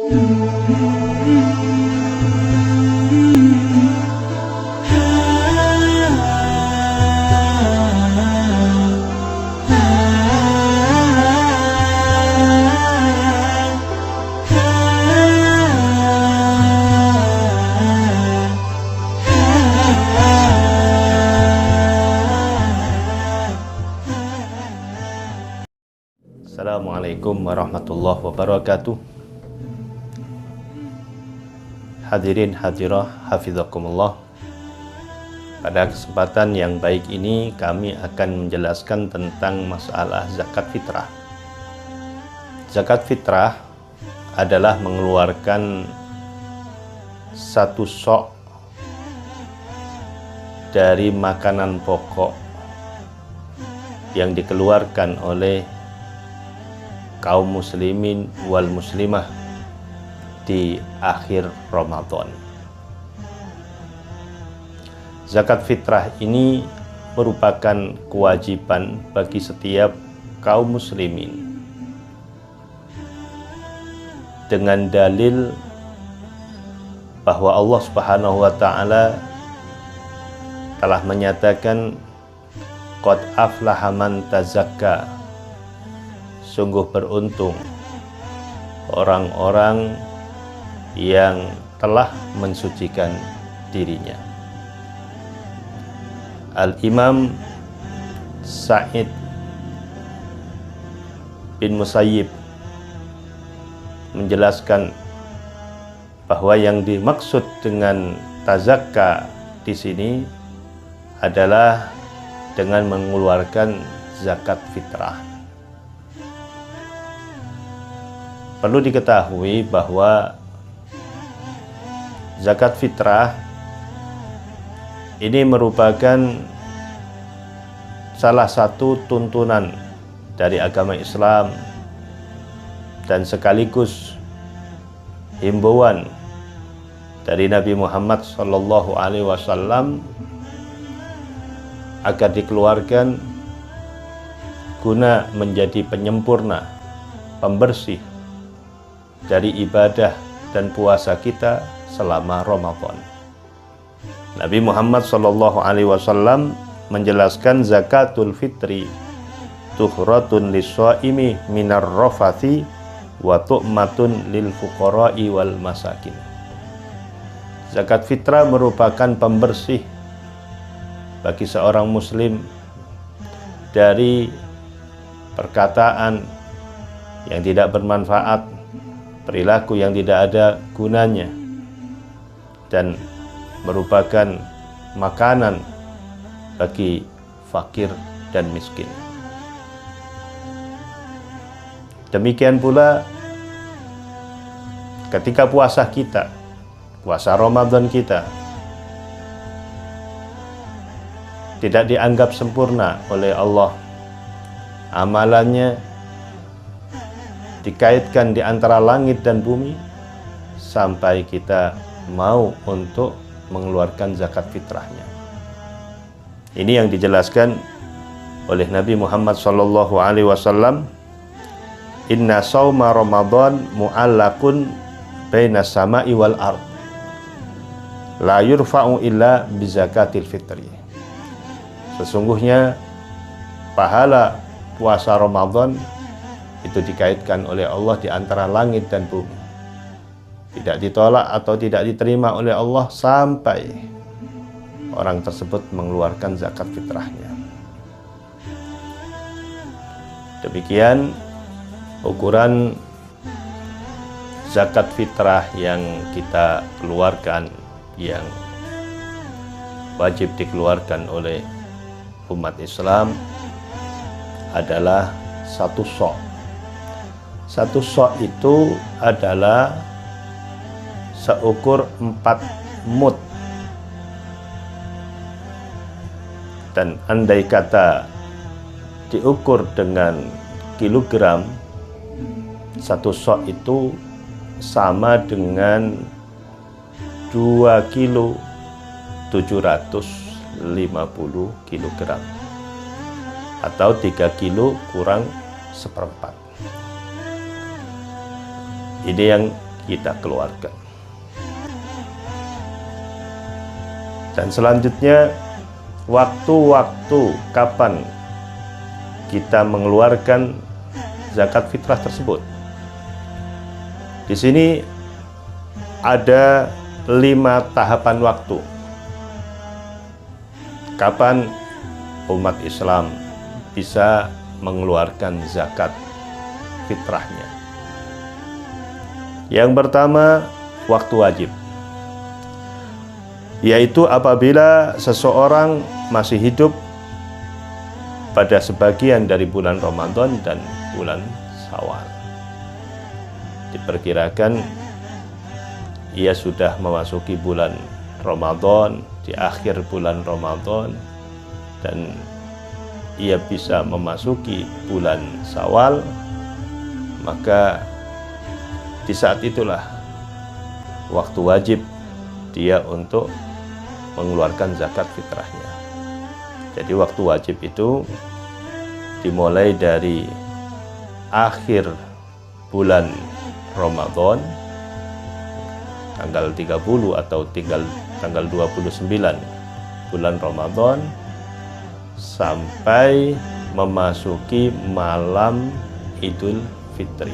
Assalamualaikum warahmatullahi wabarakatuh. Hadirin hadirah hafizakumullah. Pada kesempatan yang baik ini kami akan menjelaskan tentang masalah zakat fitrah. Zakat fitrah adalah mengeluarkan satu sok dari makanan pokok yang dikeluarkan oleh kaum muslimin wal muslimah di akhir Ramadan. Zakat fitrah ini merupakan kewajiban bagi setiap kaum muslimin dengan dalil bahwa Allah Subhanahu wa taala telah menyatakan qad aflaha man tazakka, sungguh beruntung orang-orang yang telah mensucikan dirinya. Al-Imam Sa'id bin Musayyib menjelaskan bahwa yang dimaksud dengan tazakka di sini adalah dengan mengeluarkan zakat fitrah. Perlu diketahui bahwa zakat fitrah ini merupakan salah satu tuntunan dari agama Islam dan sekaligus himbauan dari Nabi Muhammad SAW agar dikeluarkan guna menjadi penyempurna, pembersih dari ibadah dan puasa kita selama Ramadan. Nabi Muhammad SAW menjelaskan zakatul fitri tuhratun lis-shaimi minar rafathi wa tu'matun lil fuqara'i wal masakin. Zakat fitrah merupakan pembersih bagi seorang muslim dari perkataan yang tidak bermanfaat, perilaku yang tidak ada gunanya, dan merupakan makanan bagi fakir dan miskin. Demikian pula ketika puasa kita, puasa Ramadan kita tidak dianggap sempurna oleh Allah, amalannya dikaitkan di antara langit dan bumi sampai kita mau untuk mengeluarkan zakat fitrahnya. Ini yang dijelaskan oleh Nabi Muhammad SAW. Inna sauma Ramadan mu'allakun baina sama'i wal ard, la yurfa'u illa bizakatil fitri. Sesungguhnya pahala puasa Ramadan itu dikaitkan oleh Allah di antara langit dan bumi, tidak ditolak atau tidak diterima oleh Allah sampai orang tersebut mengeluarkan zakat fitrahnya. Demikian ukuran zakat fitrah yang kita keluarkan, yang wajib dikeluarkan oleh umat Islam adalah satu sok. Satu sok itu adalah seukur 4 mud. Dan andai kata diukur dengan kilogram, satu sok itu sama dengan 2 kilo 750 kilogram atau 3 kilo kurang seperempat. Ini yang kita keluarkan. Dan selanjutnya, waktu-waktu kapan kita mengeluarkan zakat fitrah tersebut. Di sini ada 5 tahapan waktu. Kapan umat Islam bisa mengeluarkan zakat fitrahnya? Yang pertama, waktu wajib, yaitu apabila seseorang masih hidup pada sebagian dari bulan Ramadan dan bulan Syawal. Diperkirakan ia sudah memasuki bulan Ramadan, di akhir bulan Ramadan, dan ia bisa memasuki bulan Syawal, maka di saat itulah waktu wajib dia untuk mengeluarkan zakat fitrahnya. Jadi waktu wajib itu dimulai dari akhir bulan Ramadan, tanggal 30 atau tanggal 29 bulan Ramadan, sampai memasuki malam Idul Fitri.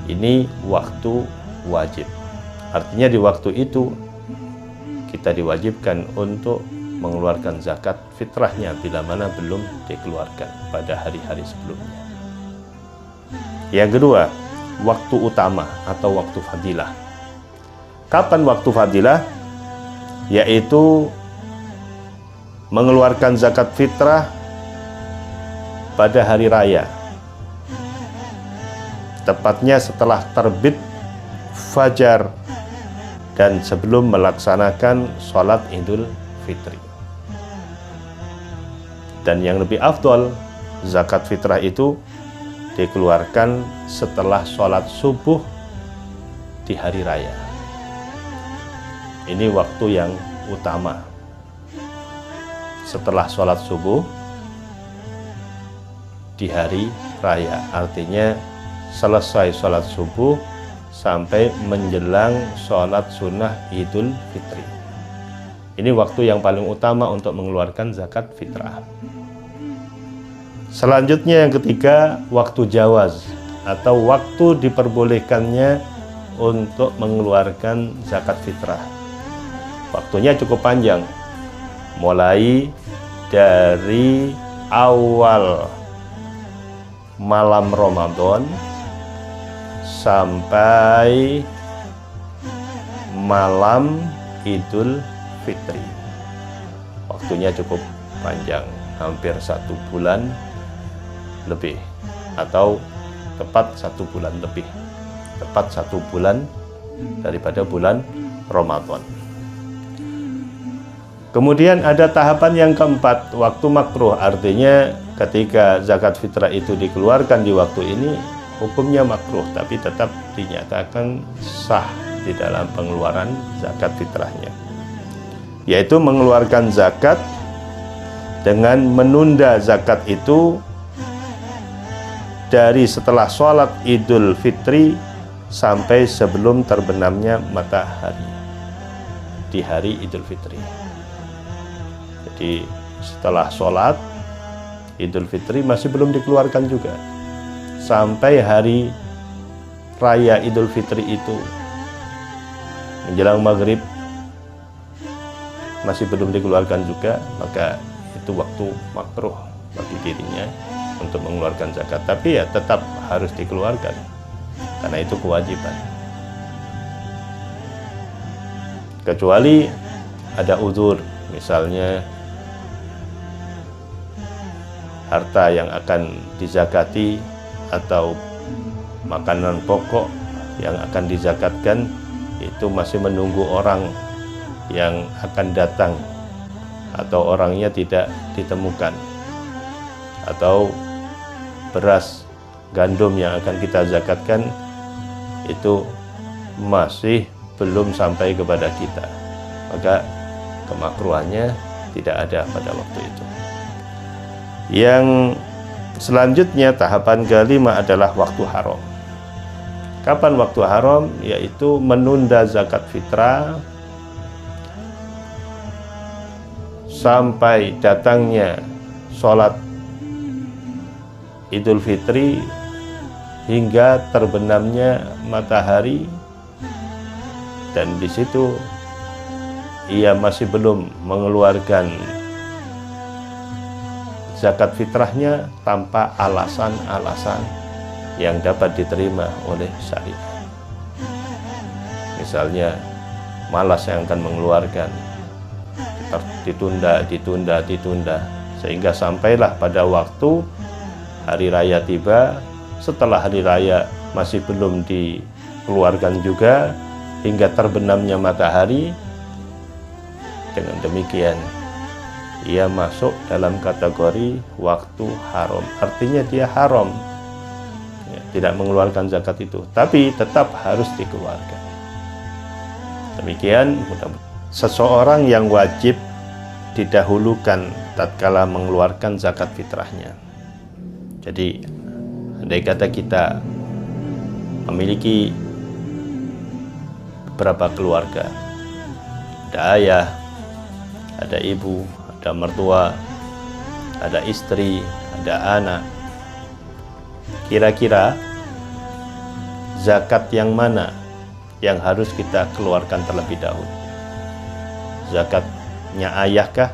Ini waktu wajib. Artinya di waktu itu kita diwajibkan untuk mengeluarkan zakat fitrahnya bila mana belum dikeluarkan pada hari-hari sebelumnya. Yang kedua, waktu utama atau waktu fadilah. Kapan waktu fadilah? Yaitu mengeluarkan zakat fitrah pada hari raya, tepatnya setelah terbit fajar dan sebelum melaksanakan sholat Idul Fitri. Dan yang lebih afdol, zakat fitrah itu dikeluarkan setelah sholat subuh di hari raya. Ini waktu yang utama. Setelah sholat subuh di hari raya, artinya selesai sholat subuh sampai menjelang sholat sunnah Idul Fitri. Ini waktu yang paling utama untuk mengeluarkan zakat fitrah. Selanjutnya yang ketiga, waktu jawaz atau waktu diperbolehkannya untuk mengeluarkan zakat fitrah. Waktunya cukup panjang, mulai dari awal malam Ramadan sampai malam Idul Fitri. Waktunya cukup panjang, hampir 1 bulan lebih, atau tepat 1 bulan lebih, tepat 1 bulan daripada bulan Ramadan. Kemudian ada tahapan yang keempat, waktu makruh. Artinya ketika zakat fitrah itu dikeluarkan di waktu ini, hukumnya makruh, tapi tetap dinyatakan sah di dalam pengeluaran zakat fitrahnya, yaitu mengeluarkan zakat dengan menunda zakat itu dari setelah sholat Idul Fitri sampai sebelum terbenamnya matahari di hari Idul Fitri. Jadi setelah sholat Idul Fitri masih belum dikeluarkan juga, sampai hari raya Idul Fitri itu menjelang maghrib masih belum dikeluarkan juga, maka itu waktu makruh bagi dirinya untuk mengeluarkan zakat. Tapi ya tetap harus dikeluarkan karena itu kewajiban, kecuali ada uzur, misalnya harta yang akan dizakati atau makanan pokok yang akan dizakatkan itu masih menunggu orang yang akan datang atau orangnya tidak ditemukan, atau beras, gandum yang akan kita zakatkan itu masih belum sampai kepada kita, maka kemakruhannya tidak ada pada waktu itu. Yang selanjutnya, tahapan kelima adalah waktu haram. Kapan waktu haram? Yaitu menunda zakat fitrah sampai datangnya sholat Idul Fitri hingga terbenamnya matahari, dan di situ ia masih belum mengeluarkan zakat fitrahnya tanpa alasan-alasan yang dapat diterima oleh syariat. Misalnya malas yang akan mengeluarkan, ditunda, sehingga sampailah pada waktu hari raya tiba. Setelah hari raya masih belum dikeluarkan juga hingga terbenamnya matahari. Dengan demikian ia masuk dalam kategori waktu haram, artinya dia haram ya, tidak mengeluarkan zakat itu, tapi tetap harus dikeluarkan. Demikian seseorang yang wajib didahulukan tatkala mengeluarkan zakat fitrahnya. Jadi andai kata kita memiliki beberapa keluarga, ada ayah, ada ibu, ada mertua, ada istri, ada anak, kira-kira zakat yang mana yang harus kita keluarkan terlebih dahulu? Zakatnya ayahkah?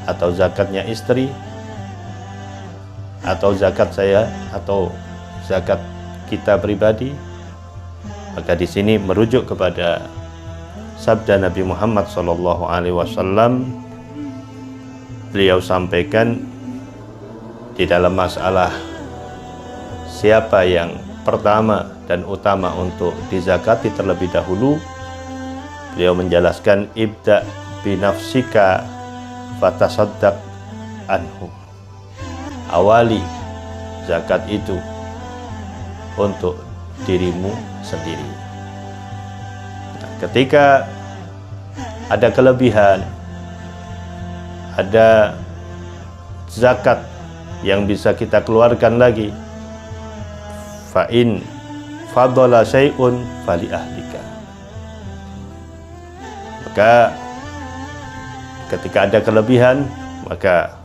Atau zakatnya istri? Atau zakat saya, atau zakat kita pribadi? Maka di sini merujuk kepada sabda Nabi Muhammad SAW. Beliau sampaikan di dalam masalah siapa yang pertama dan utama untuk dizakati terlebih dahulu, beliau menjelaskan ibda binafsika fatasaddaq anhu. Awali zakat itu untuk dirimu sendiri. Nah, ketika ada kelebihan, ada zakat yang bisa kita keluarkan lagi, fa'in fadala syai'un fali ahlika, maka ketika ada kelebihan, maka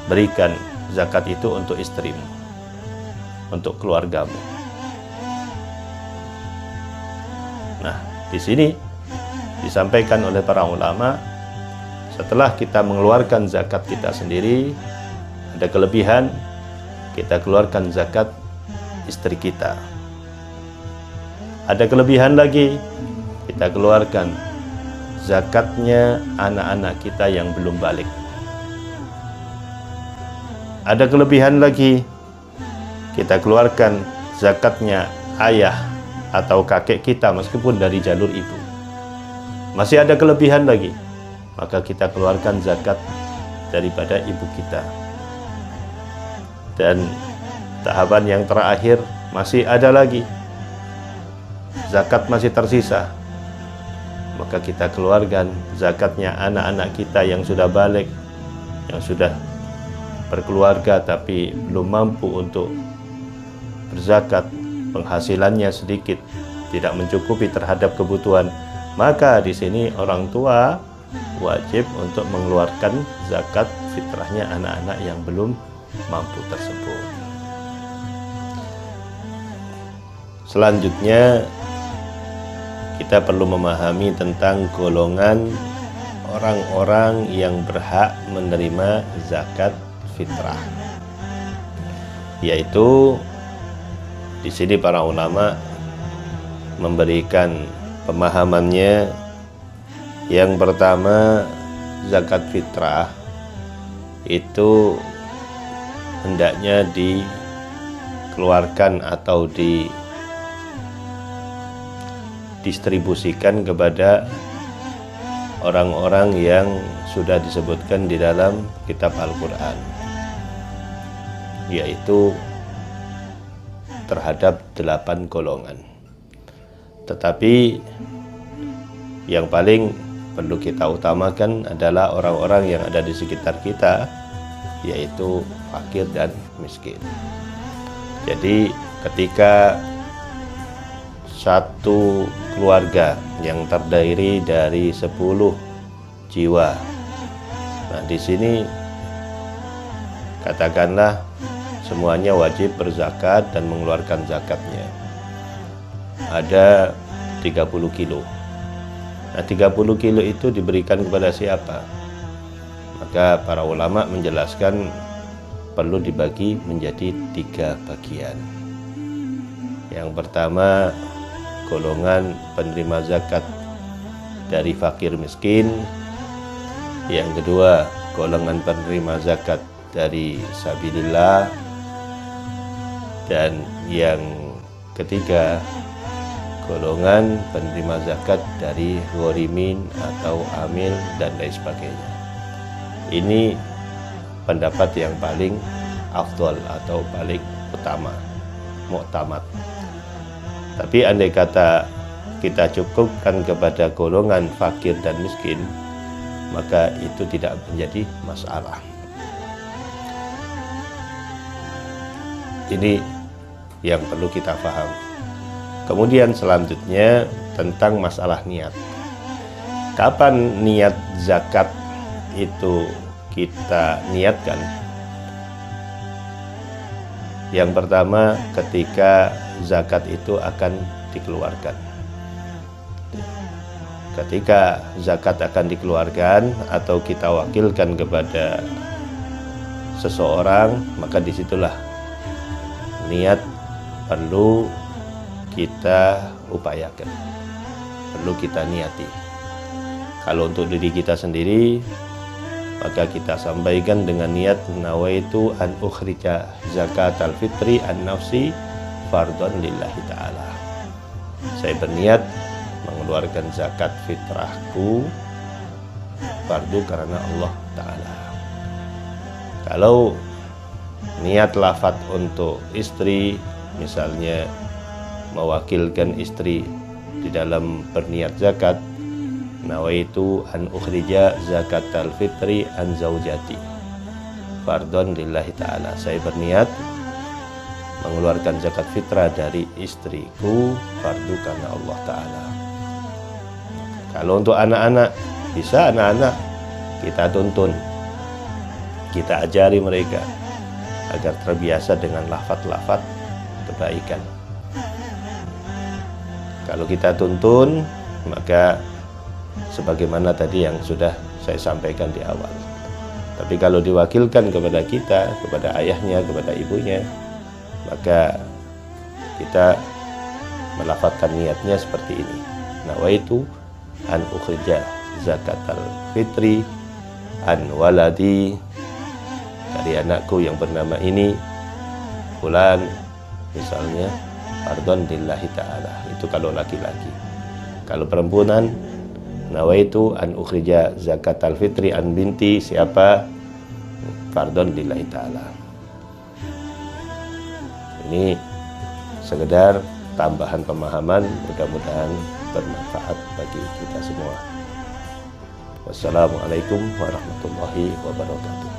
berikan zakat itu untuk istrimu, untuk keluargamu. Nah, di sini disampaikan oleh para ulama, setelah kita mengeluarkan zakat kita sendiri, ada kelebihan, kita keluarkan zakat istri kita. Ada kelebihan lagi, kita keluarkan zakatnya anak-anak kita yang belum balik. Ada kelebihan lagi, kita keluarkan zakatnya ayah atau kakek kita meskipun dari jalur ibu. Masih ada kelebihan lagi, maka kita keluarkan zakat daripada ibu kita. Dan tahapan yang terakhir masih ada lagi, zakat masih tersisa, maka kita keluarkan zakatnya anak-anak kita yang sudah balik, yang sudah berkeluarga tapi belum mampu untuk berzakat, penghasilannya sedikit, tidak mencukupi terhadap kebutuhan. Maka di sini orang tua wajib untuk mengeluarkan zakat fitrahnya anak-anak yang belum mampu tersebut. Selanjutnya kita perlu memahami tentang golongan orang-orang yang berhak menerima zakat fitrah, yaitu di sini para ulama memberikan pemahamannya. Yang pertama, zakat fitrah itu hendaknya dikeluarkan atau didistribusikan kepada orang-orang yang sudah disebutkan di dalam kitab Al-Quran, yaitu terhadap 8 golongan. Tetapi yang paling perlu kita utamakan adalah orang-orang yang ada di sekitar kita, yaitu fakir dan miskin. Jadi ketika satu keluarga yang terdiri dari 10 jiwa. Nah, di sini katakanlah semuanya wajib berzakat dan mengeluarkan zakatnya. Ada 30 kilo. Nah, 30 kilo itu diberikan kepada siapa? Maka para ulama menjelaskan perlu dibagi menjadi 3 bagian. Yang pertama, golongan penerima zakat dari fakir miskin. Yang kedua, golongan penerima zakat dari sabilillah. Dan yang ketiga, golongan penerima zakat dari ghorimin atau amil dan lain sebagainya. Ini pendapat yang paling afdal atau paling utama, muktamad. Tapi andai kata kita cukupkan kepada golongan fakir dan miskin, maka itu tidak menjadi masalah. Ini yang perlu kita paham. Kemudian selanjutnya tentang masalah niat. Kapan niat zakat itu kita niatkan? Yang pertama, ketika zakat itu akan dikeluarkan. Ketika zakat akan dikeluarkan atau kita wakilkan kepada seseorang, maka disitulah niat perlu kita upayakan, perlu kita niati. Kalau untuk diri kita sendiri, maka kita sampaikan dengan niat nawaitu an ukhrija zakatal fitri an nafsi fardhon lillahi ta'ala. Saya berniat mengeluarkan zakat fitrahku fardu karena Allah Ta'ala. Kalau niat lafaz untuk istri, misalnya mewakilkan istri di dalam berniat zakat, nawaitu an ukhrija zakatal fitri an zaujati fardhon lillahi ta'ala. Saya berniat mengeluarkan zakat fitrah dari istriku fardu karena Allah Ta'ala. Kalau untuk anak-anak, bisa anak-anak kita tuntun, kita ajari mereka agar terbiasa dengan lafaz-lafaz kebaikan. Kalau kita tuntun, maka sebagaimana tadi yang sudah saya sampaikan di awal. Tapi kalau diwakilkan kepada kita, kepada ayahnya, kepada ibunya, maka kita melafazkan niatnya seperti ini. Nawaitu an ukhrija zakatal fitri an waladi, dari anakku yang bernama ini fulan misalnya, fardhon lillahi ta'ala. Itu kalau laki-laki. Kalau perempuan, nawaitu an ukhrija zakatal fitri an binti siapa, fardhon lillahi ta'ala. Ini sekedar tambahan pemahaman, mudah-mudahan bermanfaat bagi kita semua. Wassalamualaikum warahmatullahi wabarakatuh.